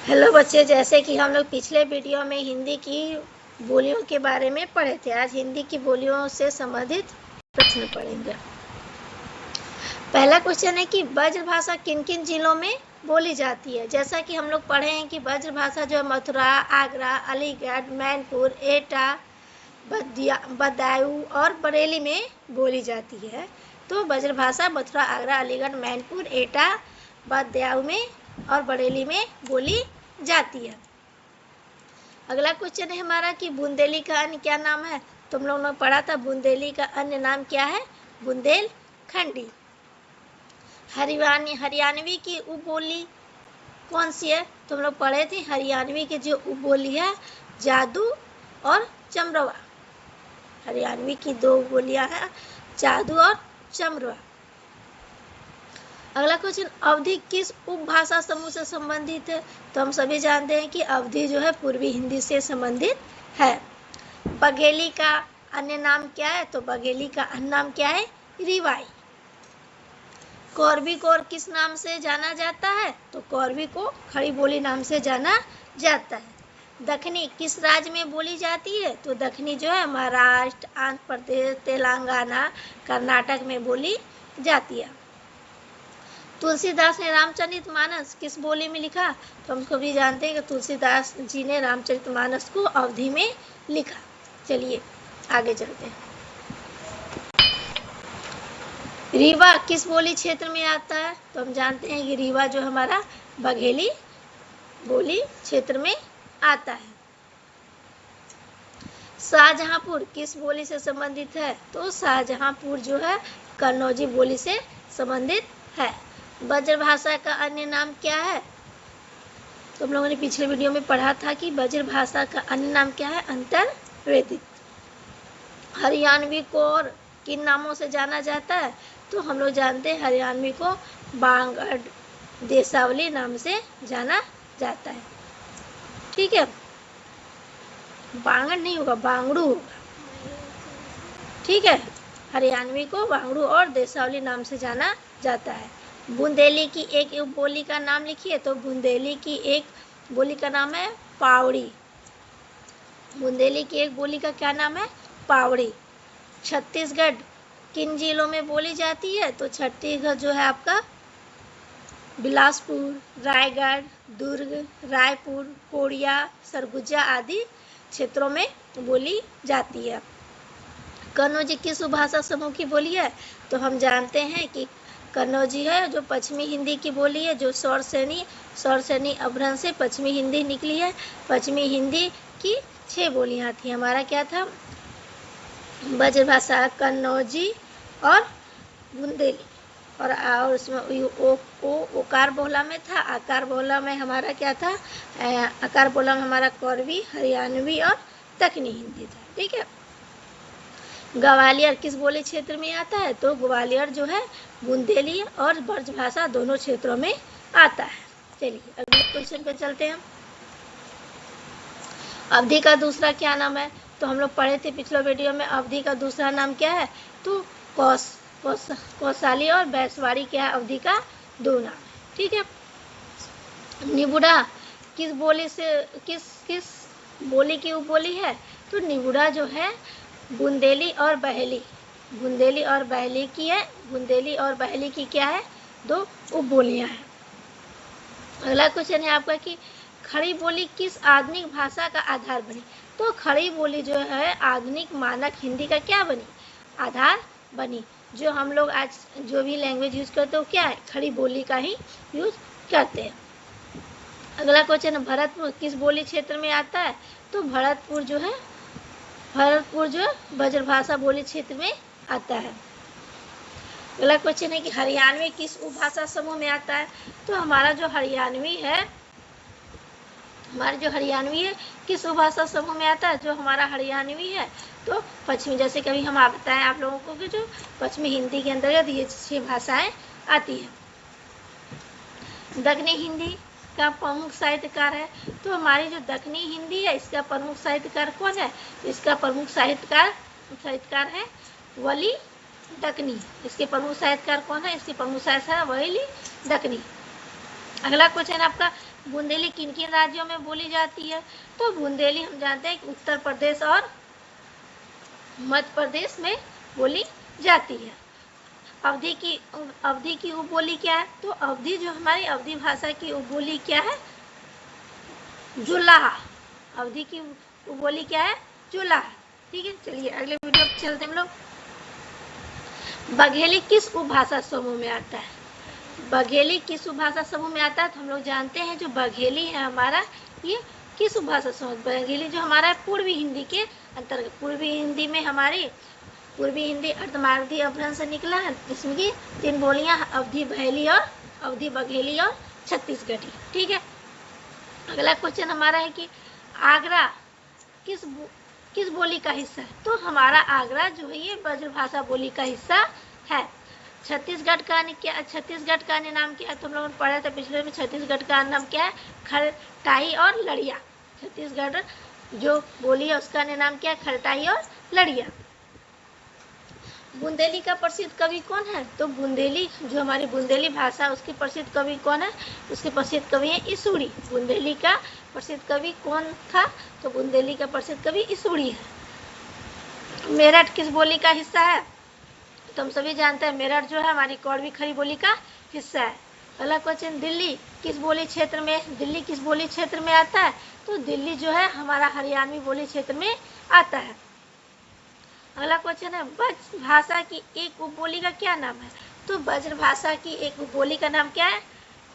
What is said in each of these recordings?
Hello बच्चे, जैसे कि हम लोग पिछले वीडियो में हिंदी की बोलियों के बारे में पढ़े थे, आज हिंदी की बोलियों से संबंधित प्रश्न पढ़ेंगे। पहला क्वेश्चन है कि ब्रज भाषा किन किन जिलों में बोली जाती है। जैसा कि हम लोग पढ़े हैं कि ब्रज भाषा जो है मथुरा, आगरा, अलीगढ़, मैनपुर, एटा, बदायूं और बरेली में बोली जाती है। तो ब्रज भाषा मथुरा, आगरा, अलीगढ़, मैनपुर, एटा, बदायूं में और बरेली में बोली जाती है। अगला क्वेश्चन है हमारा कि बुंदेली का अन्य क्या नाम है। तुम लोगों ने पढ़ा था बुंदेली का अन्य नाम क्या है, बुंदेलखंडी। हरियाणवी की उपबोली कौन सी है, तुम लोग पढ़े थे। हरियाणवी की जो उपबोली है जादू और चमरवा। हरियाणवी की दो बोलियां हैं, जादू और चमरवा। अगला क्वेश्चन, अवधी किस उपभाषा समूह से संबंधित है। तो हम सभी जानते हैं कि अवधी जो है पूर्वी हिंदी से संबंधित है। बघेली का अन्य नाम क्या है, तो बघेली का अन्य नाम क्या है, रिवाई। कौरवी को किस नाम से जाना जाता है, तो कौरवी को खड़ी बोली नाम से जाना जाता है। दक्षिणी किस राज्य में बोली जाती है, तो दक्षिणी जो है महाराष्ट्र, आंध्र प्रदेश, तेलंगाना, कर्नाटक में बोली जाती है। तुलसीदास ने रामचरितमानस किस बोली में लिखा, तो हम सभी जानते हैं कि तुलसीदास जी ने रामचरितमानस को अवधी में लिखा। चलिए आगे चलते हैं। रीवा किस बोली क्षेत्र में आता है, तो हम जानते हैं कि रीवा जो हमारा बघेली बोली क्षेत्र में आता है। शाहजहांपुर किस बोली से संबंधित है, तो शाहजहांपुर जो है कन्नौजी बोली से संबंधित है। ब्रज भाषा का अन्य नाम क्या है, तुम लोगों ने पिछले वीडियो में पढ़ा था कि ब्रज भाषा का अन्य नाम क्या है, अंतर्वेदित। हरियाणवी को और किन नामों से जाना जाता है, तो हम लोग जानते हैं हरियाणवी को बांगड़, देशावली नाम से जाना जाता है। ठीक है, बांगड़ नहीं होगा, बांगड़ू होगा। ठीक है, हरियाणवी को बांगड़ू और देशावली नाम से जाना जाता है। बुंदेली की एक बोली का नाम लिखिए, तो बुंदेली की एक बोली का नाम है पावड़ी। बुंदेली की एक बोली का क्या नाम है, पावड़ी। छत्तीसगढ़ किन जिलों में बोली जाती है, तो छत्तीसगढ़ जो है आपका बिलासपुर, रायगढ़, दुर्ग, रायपुर, कोरिया, सरगुजा आदि क्षेत्रों में बोली जाती है। कन्नौजी किस उपभाषा समूह की बोली है, तो हम जानते हैं कि कन्नौजी है जो पश्चिमी हिंदी की बोली है, जो सौर श्रेणी अभ्रंश से पश्चिमी हिंदी निकली है। पश्चिमी हिंदी की 6 बोलियां थी, हमारा क्या था, ब्रज भाषा, कन्नौजी और बुंदेली। और उसमें ओकार बोला में था, आकार बोला में हमारा क्या था, आकार बोला में हमारा कौरवी, हरियाणवी और दक्षिणी हिंदी था। ठीक है, ग्वालियर किस बोली क्षेत्र में आता है, तो ग्वालियर जो है बुंदेली और ब्रज भाषा दोनों क्षेत्रों में आता है। चलिए अगले क्वेश्चन पे चलते हैं। अवधी का दूसरा क्या नाम है, तो हम लोग पढ़े थे पिछले वीडियो में, अवधी का दूसरा नाम क्या है, तो कौशाली और बैसवाड़ी क्या है, अवधी का 2 नाम है। ठीक है, निबुड़ा किस बोली से किस बोली की उपबोली है, तो निबुड़ा जो है बुंदेली और बहेली, बुंदेली और बहेली की है। बुंदेली और बहेली की क्या है, 2 उपबोलियां हैं। अगला क्वेश्चन है आपका कि खड़ी बोली किस आधुनिक भाषा का आधार बनी, तो खड़ी बोली जो है आधुनिक मानक हिंदी का क्या बनी, आधार बनी। जो हम लोग आज जो भी लैंग्वेज यूज करते हो क्या है, खड़ी बोली का ही यूज करते हैं। अगला क्वेश्चन, भरतपुर किस बोली क्षेत्र में आता है, तो भरतपुर जो है ब्रजभाषा बोली क्षेत्र में आता है। अगला क्वेश्चन है कि हरियाणवी किस उपभाषा समूह में आता है, तो हमारा जो हरियाणवी है किस उपभाषा समूह में आता है, जो हमारा हरियाणवी है तो पश्चिमी, जैसे कभी हम बताएं आप लोगों को कि जो पश्चिमी हिंदी के अंतर्गत ये 6 भाषाएं आती हैं। दक्षिणी हिंदी का प्रमुख साहित्यकार है, तो हमारी जो दक्षिणी हिंदी है इसका प्रमुख साहित्यकार कौन है, इसका प्रमुख साहित्यकार है वली दक्कनी। इसके प्रमुख साहित्यकार कौन है, इसके प्रमुख साहित्यकार वली दक्कनी। अगला क्वेश्चन आपका बुंदेली किन किन राज्यों में बोली जाती है? तो बुंदेली हम जानते हैं कि उत्तर प्रदेश और मध्य प्रदेश में बोली जाती है। अवधी की उपबोली क्या है? तो अवधी जो हमारी अवधी भाषा की उपबोली क्या है? जुलाहा। अवधी की उपबोली क्या है? जुलाहा। ठीक है, चलिए अगले वीडियो पे चलते हम लोग। बघेली किस उपभाषा समूह में आता है? बघेली किस उपभाषा समूह में आता है? तो हम लोग जानते हैं जो बघेली है हमारा, ये किस उपभाषा समूह? बघेली जो हमारा है पूर्वी हिंदी के अंतर्गत। पूर्वी हिंदी में हमारी पूर्वी हिंदी अर्धमागधी अपभ्रंश से निकला है, जिसमें की 3 बोलियां अवधी बघेली और अवधी बघेली और छत्तीसगढ़ी। ठीक है, अगला क्वेश्चन हमारा है कि आगरा किस बोली का हिस्सा है? तो हमारा आगरा जो है ये ब्रजभाषा बोली का हिस्सा है। छत्तीसगढ़ का क्या? छत्तीसगढ़ का अन्य नाम क्या है? तुम लोगों ने पढ़ा था पिछले में। छत्तीसगढ़ का नाम क्या है? खरटाई और लड़िया। छत्तीसगढ़ जो बोली है उसका अन्य नाम क्या है? खरटाई और लड़िया। बुंदेली का प्रसिद्ध कवि कौन है? तो बुंदेली जो हमारी बुंदेली भाषा उसके प्रसिद्ध कवि कौन है? उसके प्रसिद्ध कवि है इसूड़ी। बुंदेली का प्रसिद्ध कवि कौन था? तो बुंदेली का प्रसिद्ध कवि इसूड़ी है। मेरठ किस बोली का हिस्सा है? तो हम सभी जानते हैं मेरठ जो है हमारी कौड़वी खड़ी बोली का हिस्सा है। अगला क्वेश्चन, दिल्ली किस बोली क्षेत्र में? दिल्ली किस बोली क्षेत्र में आता है? तो दिल्ली जो है हमारा हरियाणवी बोली क्षेत्र में आता है। अगला क्वेश्चन है, ब्रज भाषा की एक उपबोली का क्या नाम है? तो ब्रज भाषा की एक उपबोली का नाम क्या है?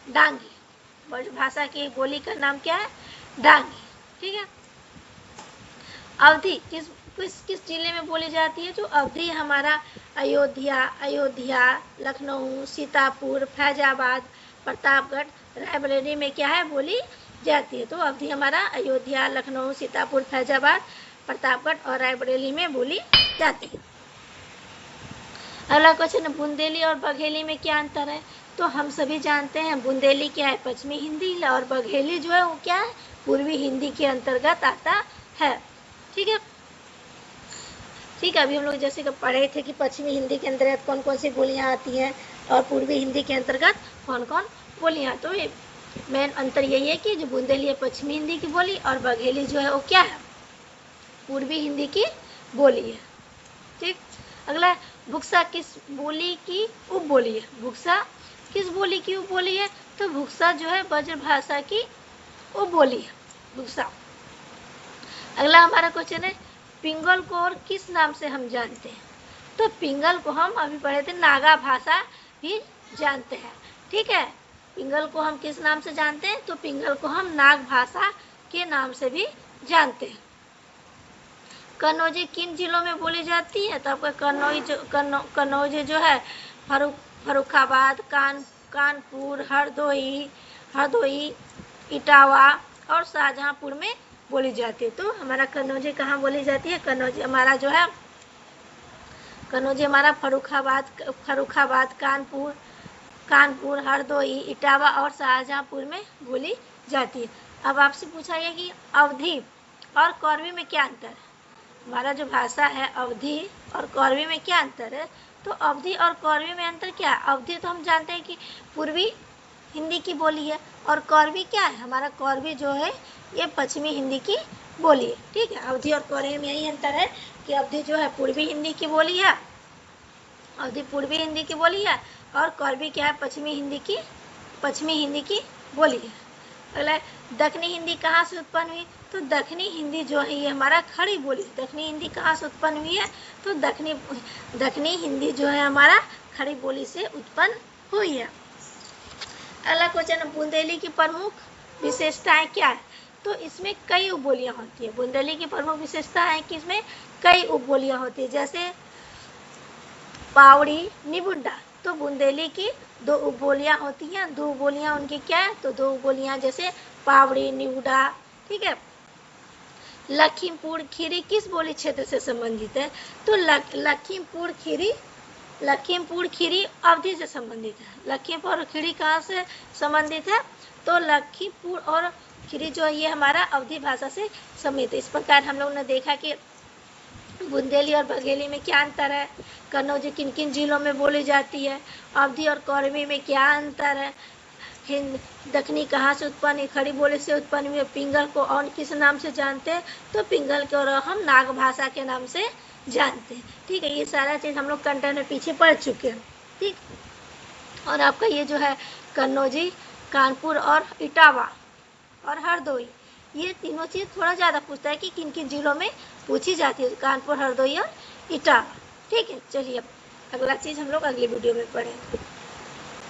डांगी। ब्रज भाषा की एक बोली का नाम क्या है? डांगी। ठीक है, अवधी किस जिले में बोली जाती है? जो अवधी हमारा अयोध्या, लखनऊ, सीतापुर, फैजाबाद, प्रतापगढ़, रायबरेली में क्या है? बोली जाती है। तो अवधी हमारा अयोध्या, लखनऊ, सीतापुर, फैजाबाद, प्रतापगढ़ और रायबरेली में बोली जाती है। अगला क्वेश्चन है, बुंदेली और बघेली में क्या अंतर है? तो हम सभी जानते हैं बुंदेली क्या है? पश्चिमी हिंदी, और बघेली जो है वो क्या है? पूर्वी हिंदी के अंतर्गत आता है। ठीक है, अभी हम लोग जैसे कि पढ़े थे कि पश्चिमी हिंदी के अंतर्गत कौन कौन सी बोलियां आती हैं और पूर्वी हिंदी के अंतर्गत कौन कौन बोलियां। तो ये मेन अंतर यही है कि जो बुंदेली है पश्चिमी हिंदी की बोली और बघेली जो है वो क्या है? पूर्वी हिंदी की बोली है। ठीक, अगला, भुक्सा किस बोली की उपबोली है? भुक्सा किस बोली की उपबोली है? तो भुक्सा जो है ब्रज भाषा की उपबोली है, भुक्सा। अगला हमारा क्वेश्चन है, पिंगल को और किस नाम से हम जानते हैं? तो पिंगल को हम अभी पढ़े थे नागा भाषा भी जानते हैं। ठीक है, पिंगल को हम किस नाम से जानते हैं? तो पिंगल को हम नाग भाषा के नाम से भी जानते हैं। कन्नौजी किन जिलों में बोली जाती है? तो आपका कन्नौजी जो है फर्रुखाबाद, कानपुर, हरदोई, इटावा और शाहजहांपुर में बोली जाती है। तो हमारा कन्नौजी कहाँ बोली जाती है? कन्नौजी हमारा जो है फर्रुखाबाद, कानपुर, हरदोई, इटावा और शाहजहांपुर में बोली जाती है। अब आपसे पूछा गया कि अवधी और कौरवी में क्या अंतर है? हमारा जो भाषा है अवधी और कौरवी में क्या अंतर है? तो अवधी और कौरवी में अंतर क्या है? अवधी तो हम जानते हैं कि पूर्वी हिंदी की बोली है, और कौरवी क्या है? हमारा कौरवी जो है ये पश्चिमी हिंदी की बोली है। ठीक है, अवधी और कौरवी में यही अंतर है कि अवधी जो है पूर्वी हिंदी की बोली है, अवधी पूर्वी हिंदी की बोली है, और कौरवी क्या है? पश्चिमी हिंदी की बोली है। अगला, दक्षिणी हिंदी कहाँ से उत्पन्न हुई? तो दक्षिणी हिंदी जो है ये हमारा खड़ी बोली। दक्षिणी हिंदी कहाँ से उत्पन्न हुई है? तो दक्षिणी हिंदी जो है हमारा खड़ी बोली से उत्पन्न हुई है। अगला क्वेश्चन, बुंदेली की प्रमुख विशेषताएं क्या है? तो इसमें कई उपबोलियां होती है। बुंदेली की प्रमुख विशेषता है कि इसमें कई उपबोलियां होती है, जैसे पावड़ी, निबुंडा। तो बुंदेली की 2 उपबोलियां होती हैं। 2 उपबोलियां उनकी क्या है? तो 2 उपबोलियां जैसे पावड़ी, निबुंडा। ठीक है, लखीमपुर खीरी किस बोली क्षेत्र से संबंधित है? तो लखीमपुर खीरी अवधी से संबंधित है। लखीमपुर और खीरी कहाँ से संबंधित है? तो लखीमपुर और खीरी जो है ये हमारा अवधी भाषा से संबंधित है। इस प्रकार हम लोग ने देखा कि बुंदेली और बघेली में क्या अंतर है, कन्नौजी किन किन जिलों में बोली जाती है, अवधी और कौरवी में क्या अंतर है, हिंद दक्षिणी कहाँ से उत्पन्न हुई, खड़ी बोली से उत्पन्न हुई, पिंगल को और किस नाम से जानते हैं, तो पिंगल को हम नाग भाषा के नाम से जानते हैं। ठीक है, ये सारा चीज़ हम लोग कंटेंट में पीछे पढ़ चुके हैं। ठीक, और आपका ये जो है कन्नौजी, कानपुर और इटावा और हरदोई, ये तीनों चीज़ थोड़ा ज़्यादा पूछता है कि किन किन जिलों में पूछी जाती है, कानपुर, हरदोई और इटावा। ठीक है, चलिए अब अगला चीज़ हम लोग अगली वीडियो में पढ़ेंगे।